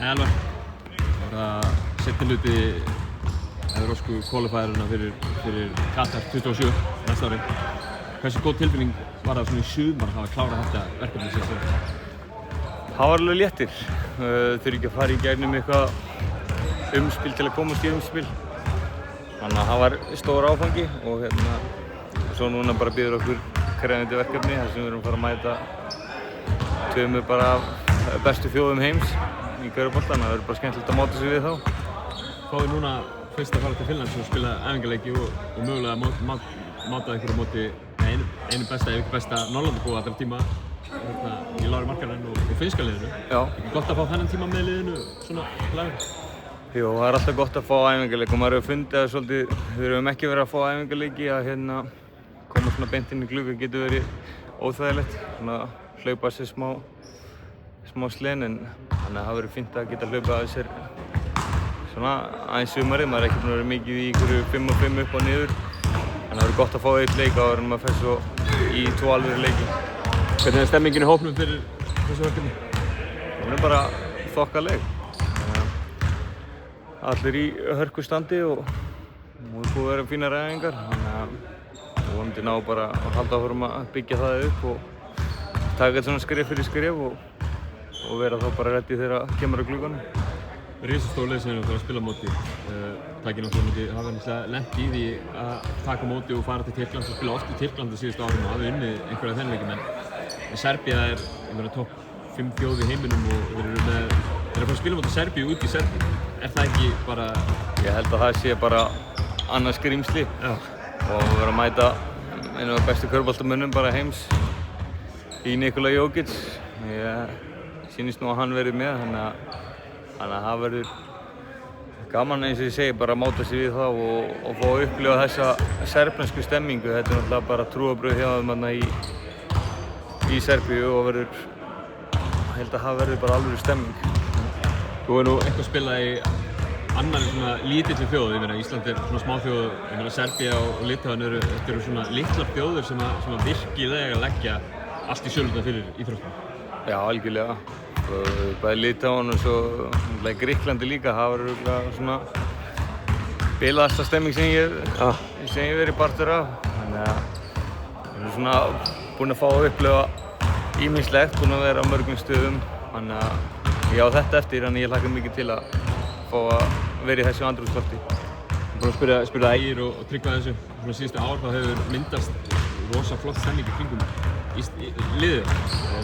Elvar, það var seinni hluti evrópsku qualifierina fyrir Katar 27 næsta ári. Hversu góð tilfinning var það svona í sumar að hafa klárað þetta verkefni síðan? Það var alveg léttir. Þurfi ekki að fara í gegnum eitthvað umspil til að komast í umspil. Þannig að það var stór áfangi og svo núna bara bíður okkur krefjandi verkefni þar sem við erum að fara að mæta tveimur bara bestu þjóðum heims í körfubolta, þannig að það verður bara skemmtilegt að máta sig við þá. Fáið núna fyrst að fara til Finnlands og spila æfingaleiki og mögulega máta ykkur á móti einu besta, ef ekki besta Norrlandabúa allra tíma í Lári Markkanen og finnska liðinu. Já. Ekki gott að fá þennan tíma með liðinu svona lag? Jú, það er alltaf gott að fá æfingaleik og maður hefur fundið að svolítið, þegar við höfum ekki verið að fá æfingaleiki að koma svona beint inn í glugga getur verið óþægilegt, svona hlaupa sér smá slen, en þannig að það verður fínt að geta hlaupað að sér svona aðeins sumarið. Maður er ekki búinn að vera mikið í einhverju 5 og 5 upp og niður, þannig að það verður gott að fá eitt leik áður en maður fer svo í 2 alvöru leiki. Hvernig er stemmingin í hópnum fyrir þessu verkefni? Það er bara þokkaleg. Allir í hörkustandi og það búið að vera fínar æfingar, þannig að vonandi ná bara að halda áfram að byggja það upp og taka þetta svona skref fyrir skref og vera þá bara reddi þegar kemur á glugganum. Risastór lið sem við erum að spila á móti. Tækir náttúrulega hafa náttúrulega lent í því að taka móti og fara til Tyrklands og spila oft í Tyrklandi síðustu árum og hafa unnið einhverja þennleikir, en Serbía er topp 5 þjóð í heiminum og þeir eru að fara að spila móti Serbíu út í Serbíu. Er það ekki bara... Ég held að það sé bara annað skrýmsli og vera að mæta einu af bestu körfuboltamönnum bara heims í Nikola Jokic. Ég sýnist nú að hann verið með, þannig að það verður gaman, eins og ég segi, bara að máta sig við það og fá að upplifa þessa serbnesku stemmingu. Þetta er náttúrulega bara trúarbrögð hjá þeim í Serbíu og ég held að það verður bara alvöru stemming. Þú hefur nú eitthvað spilað í annarri svona lítilli þjóð. Ég meina, Ísland er svona smá þjóð, ég meina Serbía og Litháen eru svona litlar þjóðir sem að virkilega leggja allt í sölurnar fyrir íþróttum. Já, algjörlega. Bæði Litháen og svo Grikklandi líka, það var örugglega svona bilaðasta stemming sem ég verið partur af. Þannig að við erum svona búin að fá að upplifa ýmislegt, búin að vera á mörgum stöðum. Þannig að ég á þetta eftir, en ég hlakka mikið til að fá að vera í þessu andrúmslofti. Ég er búinn að spyrja Ægir og Tryggva þessu. Svona síðustu ár þá hefur myndast rosa flott stemning í kringum liðið.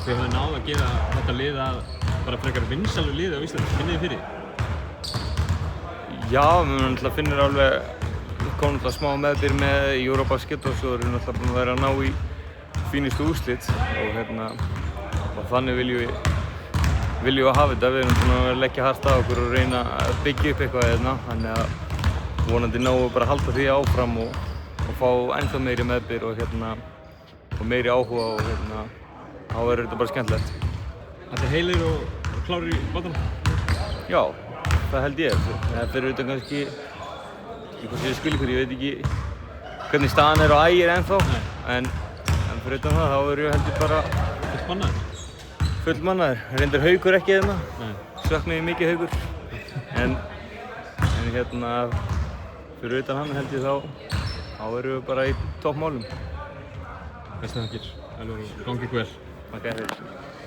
Þið hafið náð að gera þetta lið að bara frekar vinsælu liði á Íslandi. Finnið þið fyrir því? Já, við finnum alveg, komum náttúrulega smá meðbyr með Eurobasket og svo erum við náttúrulega búin að vera að ná í fínustu úrslit og þannig viljum við hafa þetta. Við erum búin að vera að leggja hart að okkur og reyna að byggja upp eitthvað hérna, þannig að vonandi náum við bara að halda því áfram og fá ennþá meiri meðbyr og meiri áhuga og þá verður þetta bara skemmtilegt. Þetta heilir og klárir í bátana? Já, það held ég. Það fyrir auðvitað kannski, hvort ég skil ykkur, ég veit ekki hvernig staðan er á Ægir ennþá, en fyrir auðvitað það, þá verður ég heldur bara fullmannaður. Reyndar Haukur ekki hérna, söknuði mikið Haukur, en fyrir utan hann held ég þá verðum við bara í toppmálum. Bestu þakkir, Elvar, og gangi ykkur vel. Takk fyrir.